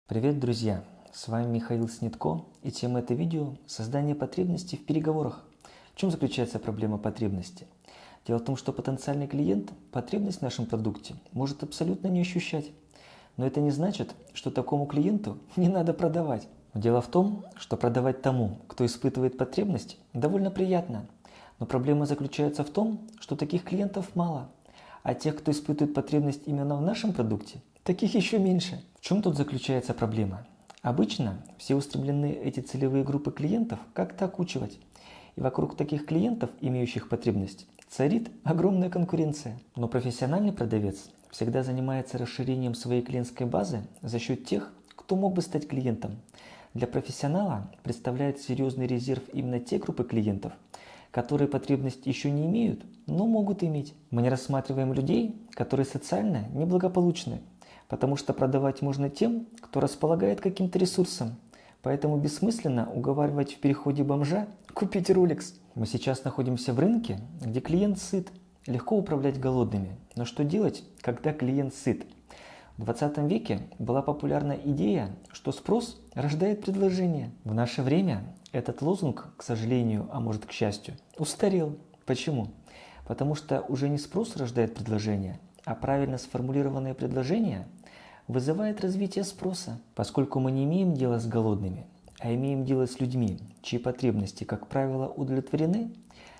Привет, друзья! С вами Михаил Снитко, и тема этого видео – создание потребностей в переговорах. В чем заключается проблема потребности? Дело в том, что потенциальный клиент потребность в нашем продукте может абсолютно не ощущать. Но это не значит, что такому клиенту не надо продавать. Дело в том, что продавать тому, кто испытывает потребность, довольно приятно. Но проблема заключается в том, что таких клиентов мало. А тех, кто испытывает потребность именно в нашем продукте, таких еще меньше. В чем тут заключается проблема? Обычно все устремлены эти целевые группы клиентов как-то окучивать. И вокруг таких клиентов, имеющих потребность, царит огромная конкуренция. Но профессиональный продавец всегда занимается расширением своей клиентской базы за счет тех, кто мог бы стать клиентом. Для профессионала представляет серьезный резерв именно те группы клиентов, которые потребность еще не имеют, но могут иметь. Мы не рассматриваем людей, которые социально неблагополучны, потому что продавать можно тем, кто располагает каким-то ресурсом. Поэтому бессмысленно уговаривать в переходе бомжа купить Rolex. Мы сейчас находимся в рынке, где клиент сыт. Легко управлять голодными. Но что делать, когда клиент сыт? В 20 веке была популярна идея, что спрос рождает предложение. В наше время этот лозунг, к сожалению, а может к счастью, устарел. Почему? Потому что уже не спрос рождает предложение, а правильно сформулированное предложение вызывает развитие спроса. Поскольку мы не имеем дела с голодными, а имеем дело с людьми, чьи потребности, как правило, удовлетворены,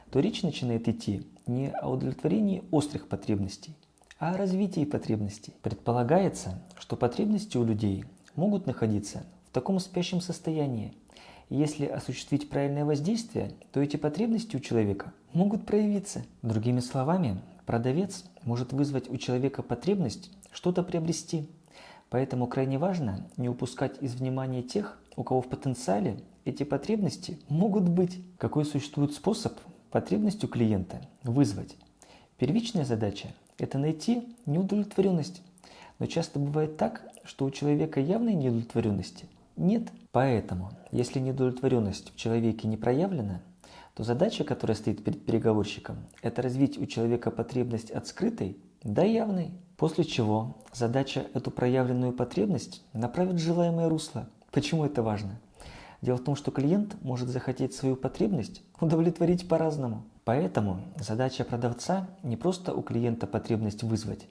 то речь начинает идти не о удовлетворении острых потребностей, а о развитии потребностей. Предполагается, что потребности у людей могут находиться в таком спящем состоянии. И если осуществить правильное воздействие, то эти потребности у человека могут проявиться. Другими словами, продавец может вызвать у человека потребность что-то приобрести. Поэтому крайне важно не упускать из внимания тех, у кого в потенциале эти потребности могут быть. Какой существует способ потребность у клиента вызвать? Первичная задача – это найти неудовлетворенность. Но часто бывает так, что у человека явной неудовлетворенности нет. Поэтому, если неудовлетворенность в человеке не проявлена, то задача, которая стоит перед переговорщиком, это развить у человека потребность от скрытой до явной. После чего задача эту проявленную потребность направить в желаемое русло. Почему это важно? Дело в том, что клиент может захотеть свою потребность удовлетворить по-разному. Поэтому задача продавца не просто у клиента потребность вызвать,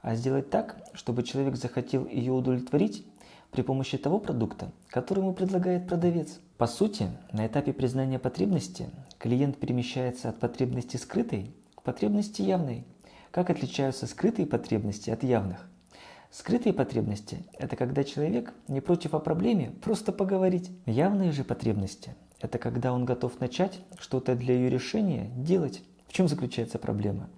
а сделать так, чтобы человек захотел ее удовлетворить при помощи того продукта, который ему предлагает продавец. По сути, на этапе признания потребности клиент перемещается от потребности скрытой к потребности явной. Как отличаются скрытые потребности от явных? Скрытые потребности – это когда человек не против о проблеме просто поговорить. Явные же потребности – это когда он готов начать что-то для ее решения делать. В чем заключается проблема?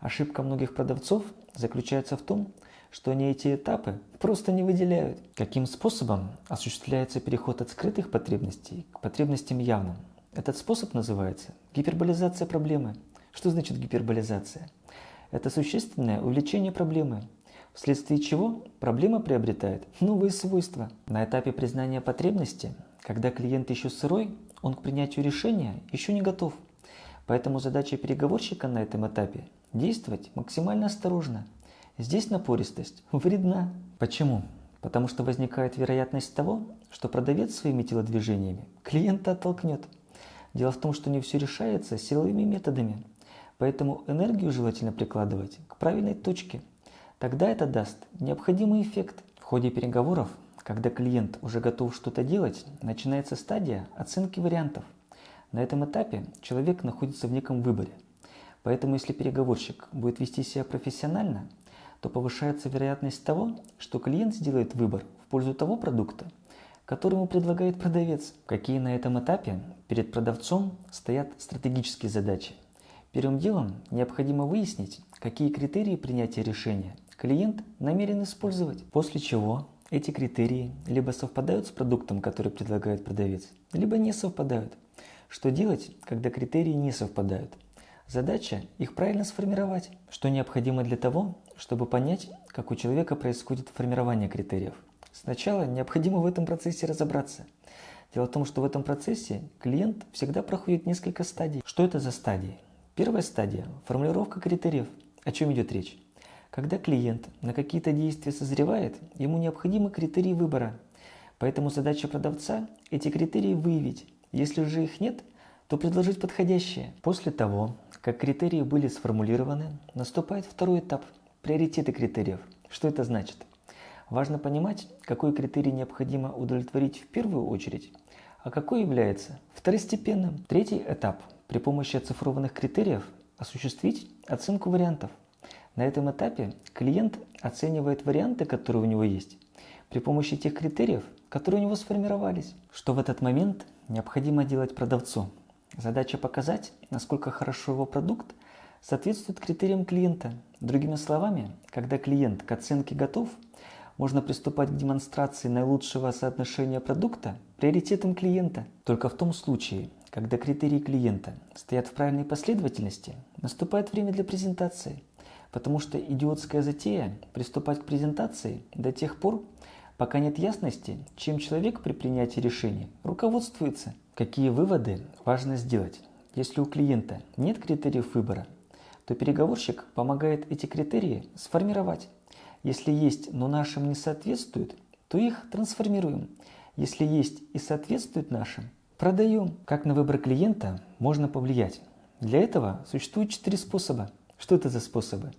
Ошибка многих продавцов заключается в том, что они эти этапы просто не выделяют. Каким способом осуществляется переход от скрытых потребностей к потребностям явным? Этот способ называется гиперболизация проблемы. Что значит гиперболизация? Это существенное увеличение проблемы, вследствие чего проблема приобретает новые свойства. На этапе признания потребности, когда клиент еще сырой, он к принятию решения еще не готов. Поэтому задача переговорщика на этом этапе – действовать максимально осторожно. Здесь напористость вредна. Почему? Потому что возникает вероятность того, что продавец своими телодвижениями клиента оттолкнет. Дело в том, что не все решается силовыми методами. Поэтому энергию желательно прикладывать к правильной точке. Тогда это даст необходимый эффект. В ходе переговоров, когда клиент уже готов что-то делать, начинается стадия оценки вариантов. На этом этапе человек находится в неком выборе. Поэтому если переговорщик будет вести себя профессионально, то повышается вероятность того, что клиент сделает выбор в пользу того продукта, который ему предлагает продавец. Какие на этом этапе перед продавцом стоят стратегические задачи? Первым делом необходимо выяснить, какие критерии принятия решения клиент намерен использовать. После чего эти критерии либо совпадают с продуктом, который предлагает продавец, либо не совпадают. Что делать, когда критерии не совпадают? Задача их правильно сформировать. Что необходимо для того, чтобы понять, как у человека происходит формирование критериев? Сначала необходимо в этом процессе разобраться. Дело в том, что в этом процессе клиент всегда проходит несколько стадий. Что это за стадии? Первая стадия – формулировка критериев. О чем идет речь? Когда клиент на какие-то действия созревает, ему необходимы критерии выбора. Поэтому задача продавца – эти критерии выявить. Если же их нет, то предложить подходящие. После того, как критерии были сформулированы, наступает второй этап – приоритеты критериев. Что это значит? Важно понимать, какой критерий необходимо удовлетворить в первую очередь, а какой является второстепенным. Третий этап – при помощи оцифрованных критериев осуществить оценку вариантов. На этом этапе клиент оценивает варианты, которые у него есть, при помощи тех критериев, которые у него сформировались. Что в этот момент необходимо делать продавцу? Задача показать, насколько хорошо его продукт соответствует критериям клиента. Другими словами, когда клиент к оценке готов, можно приступать к демонстрации наилучшего соотношения продукта приоритетам клиента. Только в том случае, когда критерии клиента стоят в правильной последовательности, наступает время для презентации. Потому что идиотская затея приступать к презентации до тех пор, пока нет ясности, чем человек при принятии решения руководствуется. Какие выводы важно сделать? Если у клиента нет критериев выбора, то переговорщик помогает эти критерии сформировать. Если есть, но нашим не соответствуют, то их трансформируем. Если есть и соответствует нашим, продаем. Как на выбор клиента можно повлиять? Для этого существует 4 способа. Что это за способы?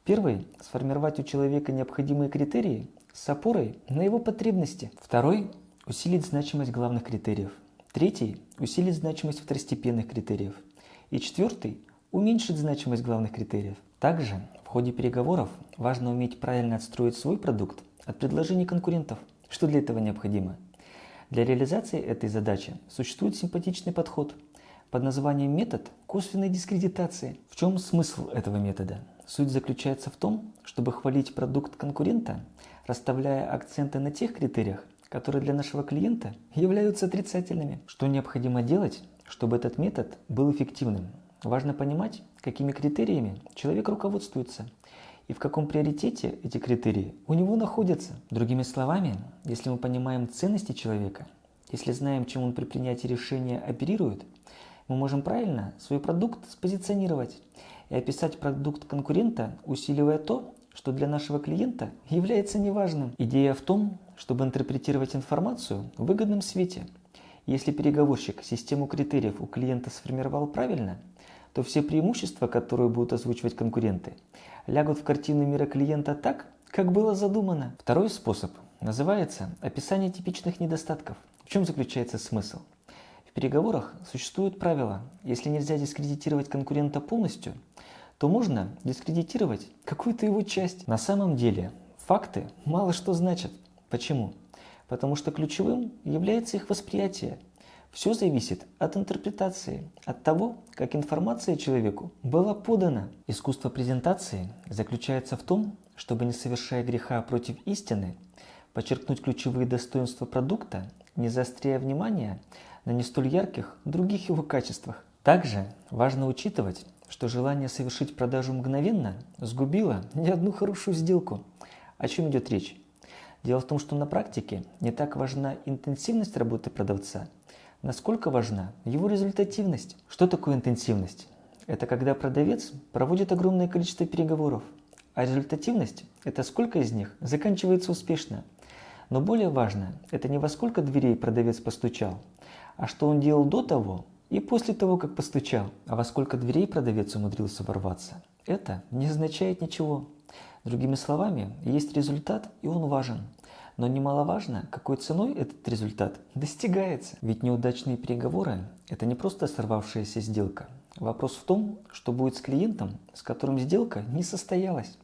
Первый – сформировать у человека необходимые критерии с опорой на его потребности. Второй – усилить значимость главных критериев. Третий – усилить значимость второстепенных критериев. И четвертый – уменьшить значимость главных критериев. Также в ходе переговоров важно уметь правильно отстроить свой продукт от предложений конкурентов. Что для этого необходимо? Для реализации этой задачи существует симпатичный подход под названием метод косвенной дискредитации. В чем смысл этого метода? Суть заключается в том, чтобы хвалить продукт конкурента, расставляя акценты на тех критериях, которые для нашего клиента являются отрицательными. Что необходимо делать, чтобы этот метод был эффективным? Важно понимать, какими критериями человек руководствуется и в каком приоритете эти критерии у него находятся. Другими словами, если мы понимаем ценности человека, если знаем, чем он при принятии решения оперирует, мы можем правильно свой продукт спозиционировать и описать продукт конкурента, усиливая то, что для нашего клиента является неважным. Идея в том, чтобы интерпретировать информацию в выгодном свете. Если переговорщик систему критериев у клиента сформировал правильно, то все преимущества, которые будут озвучивать конкуренты, лягут в картину мира клиента так, как было задумано. Второй способ называется описание типичных недостатков. В чем заключается смысл? В переговорах существуют правила. Если нельзя дискредитировать конкурента полностью, то можно дискредитировать какую-то его часть. На самом деле факты мало что значат. Почему? Потому что ключевым является их восприятие. Все зависит от интерпретации, от того, как информация человеку была подана. Искусство презентации заключается в том, чтобы, не совершая греха против истины, подчеркнуть ключевые достоинства продукта, не заостряя внимание на не столь ярких других его качествах. Также важно учитывать, что желание совершить продажу мгновенно сгубило не одну хорошую сделку. О чем идет речь? Дело в том, что на практике не так важна интенсивность работы продавца, насколько важна его результативность. Что такое интенсивность? Это когда продавец проводит огромное количество переговоров, а результативность – это сколько из них заканчивается успешно. Но более важно – это не во сколько дверей продавец постучал, а что он делал до того и после того, как постучал. А во сколько дверей продавец умудрился ворваться, это не означает ничего. Другими словами, есть результат, и он важен. Но немаловажно, какой ценой этот результат достигается. Ведь неудачные переговоры – это не просто сорвавшаяся сделка. Вопрос в том, что будет с клиентом, с которым сделка не состоялась.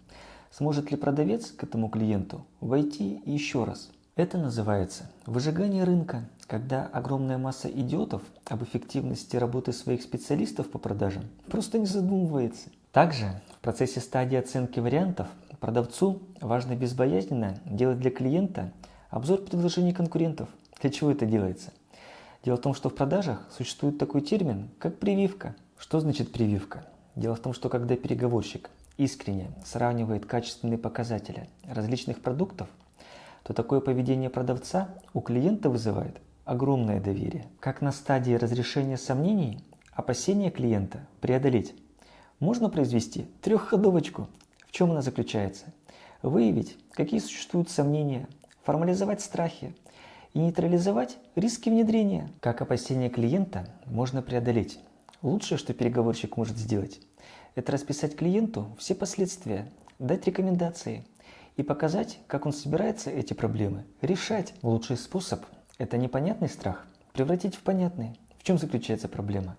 Сможет ли продавец к этому клиенту войти еще раз? Это называется выжигание рынка, когда огромная масса идиотов об эффективности работы своих специалистов по продажам просто не задумывается. Также в процессе стадии оценки вариантов продавцу важно безбоязненно делать для клиента обзор предложений конкурентов. Для чего это делается? Дело в том, что в продажах существует такой термин, как прививка. Что значит прививка? Дело в том, что когда переговорщик искренне сравнивает качественные показатели различных продуктов, то такое поведение продавца у клиента вызывает огромное доверие. Как на стадии разрешения сомнений опасения клиента преодолеть? Можно произвести трехходовочку. В чем она заключается? Выявить, какие существуют сомнения, формализовать страхи и нейтрализовать риски внедрения. Как опасения клиента можно преодолеть? Лучшее, что переговорщик может сделать, это расписать клиенту все последствия, дать рекомендации и показать, как он собирается эти проблемы решать. Лучший способ – это непонятный страх превратить в понятный. В чем заключается проблема?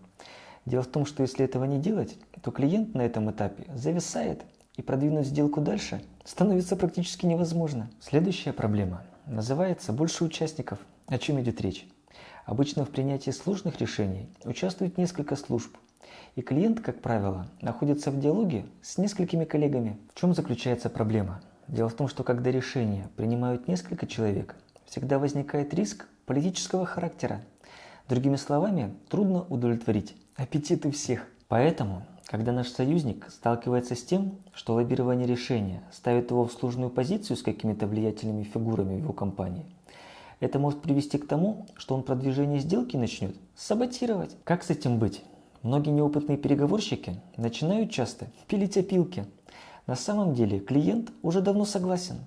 Дело в том, что если этого не делать, то клиент на этом этапе зависает, и продвинуть сделку дальше становится практически невозможно. Следующая проблема называется «больше участников». О чем идет речь? Обычно в принятии сложных решений участвует несколько служб, и клиент, как правило, находится в диалоге с несколькими коллегами. В чем заключается проблема? Дело в том, что когда решения принимают несколько человек, всегда возникает риск политического характера. Другими словами, трудно удовлетворить аппетиты всех. Поэтому, когда наш союзник сталкивается с тем, что лоббирование решения ставит его в сложную позицию с какими-то влиятельными фигурами в его компании, это может привести к тому, что он продвижение сделки начнет саботировать. Как с этим быть? Многие неопытные переговорщики начинают часто пилить опилки. На самом деле клиент уже давно согласен,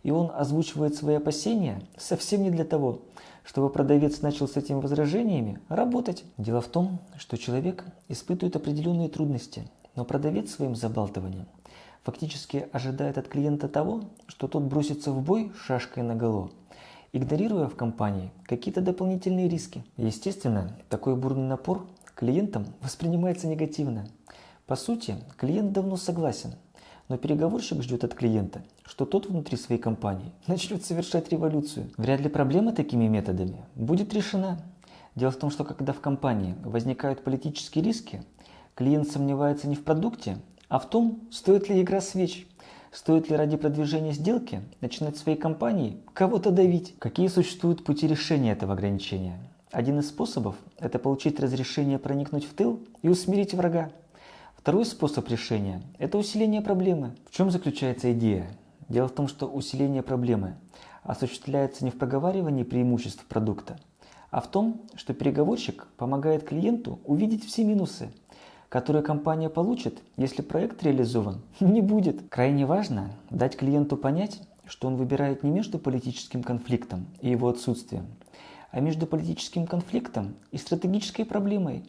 и он озвучивает свои опасения совсем не для того, чтобы продавец начал с этими возражениями работать. Дело в том, что человек испытывает определенные трудности, но продавец своим забалтыванием фактически ожидает от клиента того, что тот бросится в бой шашкой наголо, игнорируя в компании какие-то дополнительные риски. Естественно, такой бурный напор клиентам воспринимается негативно. По сути, клиент давно согласен, но переговорщик ждет от клиента, что тот внутри своей компании начнет совершать революцию. Вряд ли проблема такими методами будет решена. Дело в том, что когда в компании возникают политические риски, клиент сомневается не в продукте, а в том, стоит ли игра свеч, стоит ли ради продвижения сделки начинать в своей компании кого-то давить. Какие существуют пути решения этого ограничения? Один из способов – это получить разрешение проникнуть в тыл и усмирить врага. Второй способ решения – это усиление проблемы. В чем заключается идея? Дело в том, что усиление проблемы осуществляется не в проговаривании преимуществ продукта, а в том, что переговорщик помогает клиенту увидеть все минусы, которые компания получит, если проект реализован не будет. Крайне важно дать клиенту понять, что он выбирает не между политическим конфликтом и его отсутствием, а между политическим конфликтом и стратегической проблемой,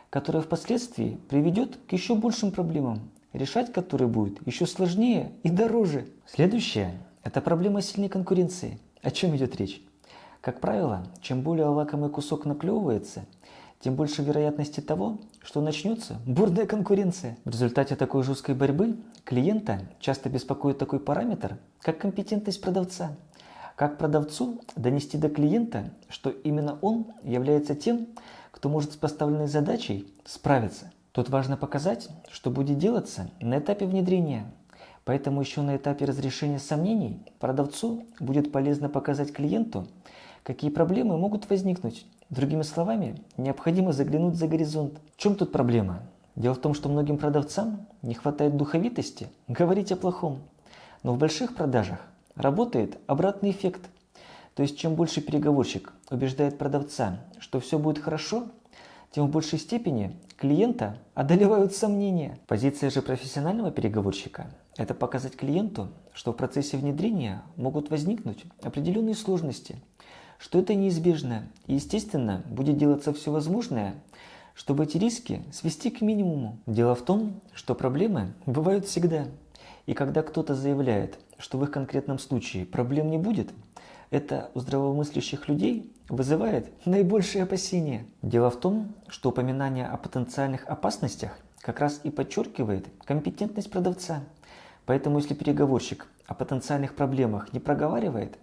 которая впоследствии приведет к еще большим проблемам, решать которые будет еще сложнее и дороже. Следующее – это проблема сильной конкуренции. О чем идет речь? Как правило, чем более лакомый кусок наклевывается, тем больше вероятности того, что начнется бурная конкуренция. В результате такой жесткой борьбы клиента часто беспокоит такой параметр, как компетентность продавца. Как продавцу донести до клиента, что именно он является тем, кто может с поставленной задачей справиться. Тут важно показать, что будет делаться на этапе внедрения. Поэтому еще на этапе разрешения сомнений продавцу будет полезно показать клиенту, какие проблемы могут возникнуть. Другими словами, необходимо заглянуть за горизонт. В чем тут проблема? Дело в том, что многим продавцам не хватает духовитости говорить о плохом. Но в больших продажах работает обратный эффект. То есть, чем больше переговорщик убеждает продавца, что все будет хорошо, тем в большей степени клиента одолевают сомнения. Позиция же профессионального переговорщика – это показать клиенту, что в процессе внедрения могут возникнуть определенные сложности, что это неизбежно и, естественно, будет делаться все возможное, чтобы эти риски свести к минимуму. Дело в том, что проблемы бывают всегда. И когда кто-то заявляет, что в их конкретном случае проблем не будет, это у здравомыслящих людей вызывает наибольшие опасения. Дело в том, что упоминание о потенциальных опасностях как раз и подчеркивает компетентность продавца. Поэтому если переговорщик о потенциальных проблемах не проговаривает,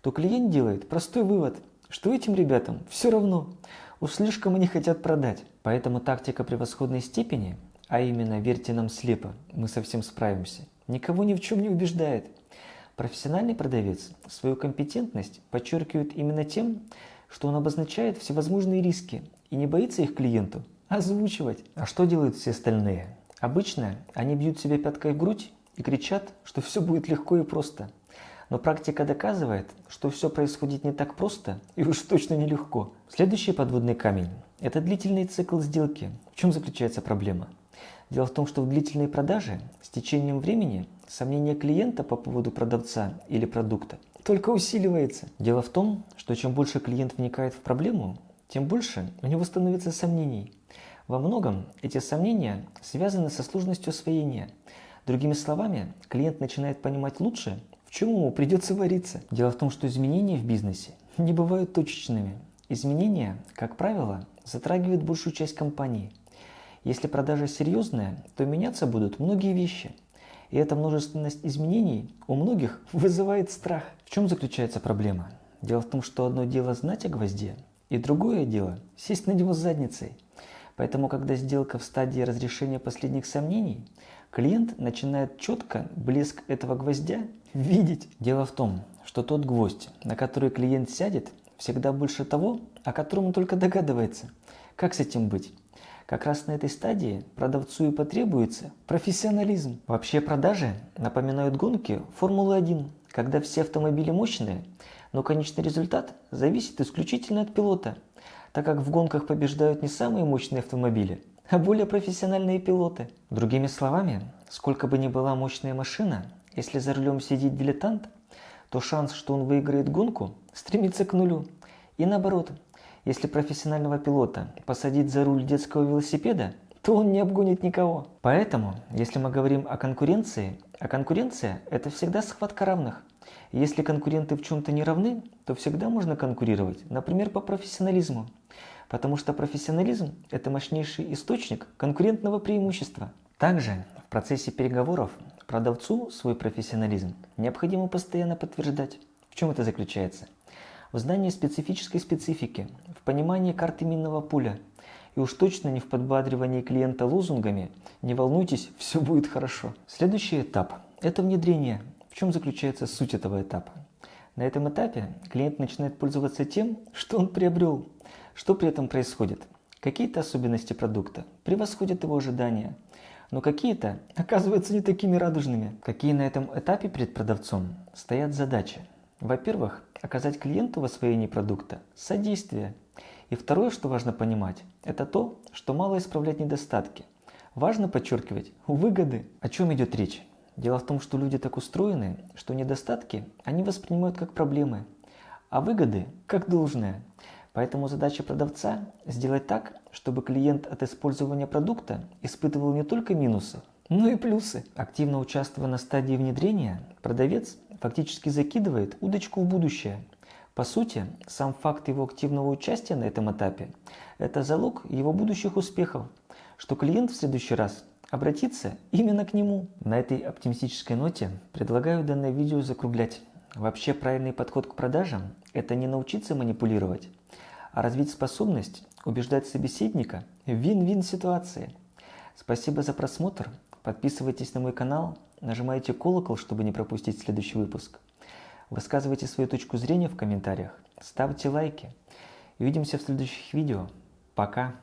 то клиент делает простой вывод, что этим ребятам все равно, уж слишком они хотят продать. Поэтому тактика превосходной степени, а именно «верьте нам слепо, мы совсем справимся», никого ни в чем не убеждает. Профессиональный продавец свою компетентность подчеркивает именно тем, что он обозначает всевозможные риски и не боится их клиенту озвучивать. А что делают все остальные? Обычно они бьют себя пяткой в грудь и кричат, что все будет легко и просто. Но практика доказывает, что все происходит не так просто и уж точно нелегко. Следующий подводный камень – это длительный цикл сделки. В чем заключается проблема? Дело в том, что в длительной продаже с течением времени сомнения клиента по поводу продавца или продукта только усиливается. Дело в том, что чем больше клиент вникает в проблему, тем больше у него становится сомнений. Во многом эти сомнения связаны со сложностью освоения. Другими словами, клиент начинает понимать лучше, в чем ему придется вариться. Дело в том, что изменения в бизнесе не бывают точечными. Изменения, как правило, затрагивают большую часть компании. Если продажа серьезная, то меняться будут многие вещи. И эта множественность изменений у многих вызывает страх. В чем заключается проблема? Дело в том, что одно дело знать о гвозде, и другое дело сесть на него с задницей. Поэтому, когда сделка в стадии разрешения последних сомнений, клиент начинает четко блеск этого гвоздя видеть. Дело в том, что тот гвоздь, на который клиент сядет, всегда больше того, о котором он только догадывается. Как с этим быть? Как раз на этой стадии продавцу и потребуется профессионализм. Вообще продажи напоминают гонки Формулы-1, когда все автомобили мощные, но конечный результат зависит исключительно от пилота, так как в гонках побеждают не самые мощные автомобили, а более профессиональные пилоты. Другими словами, сколько бы ни была мощная машина, если за рулем сидит дилетант, то шанс, что он выиграет гонку, стремится к нулю. И наоборот, если профессионального пилота посадить за руль детского велосипеда, то он не обгонит никого. Поэтому, если мы говорим о конкуренция – это всегда схватка равных. И если конкуренты в чем-то не равны, то всегда можно конкурировать, например, по профессионализму. Потому что профессионализм – это мощнейший источник конкурентного преимущества. Также в процессе переговоров продавцу свой профессионализм необходимо постоянно подтверждать. В чем это заключается? В знании специфической специфики, в понимании карты минного поля. И уж точно не в подбадривании клиента лозунгами «не волнуйтесь, все будет хорошо». Следующий этап – это внедрение. В чем заключается суть этого этапа? На этом этапе клиент начинает пользоваться тем, что он приобрел. Что при этом происходит? Какие-то особенности продукта превосходят его ожидания, но какие-то оказываются не такими радужными. Какие на этом этапе перед продавцом стоят задачи? Во-первых, оказать клиенту в освоении продукта содействие. И второе, что важно понимать, это то, что мало исправлять недостатки. Важно подчеркивать выгоды. О чем идет речь? Дело в том, что люди так устроены, что недостатки они воспринимают как проблемы, а выгоды как должное. Поэтому задача продавца – сделать так, чтобы клиент от использования продукта испытывал не только минусы, но и плюсы. Активно участвуя на стадии внедрения, продавец фактически закидывает удочку в будущее. По сути, сам факт его активного участия на этом этапе – это залог его будущих успехов, что клиент в следующий раз обратится именно к нему. На этой оптимистической ноте предлагаю данное видео закруглять. Вообще правильный подход к продажам – это не научиться манипулировать, а развить способность убеждать собеседника в вин-вин ситуации. Спасибо за просмотр. Подписывайтесь на мой канал, нажимайте колокол, чтобы не пропустить следующий выпуск. Высказывайте свою точку зрения в комментариях, ставьте лайки. Увидимся в следующих видео. Пока!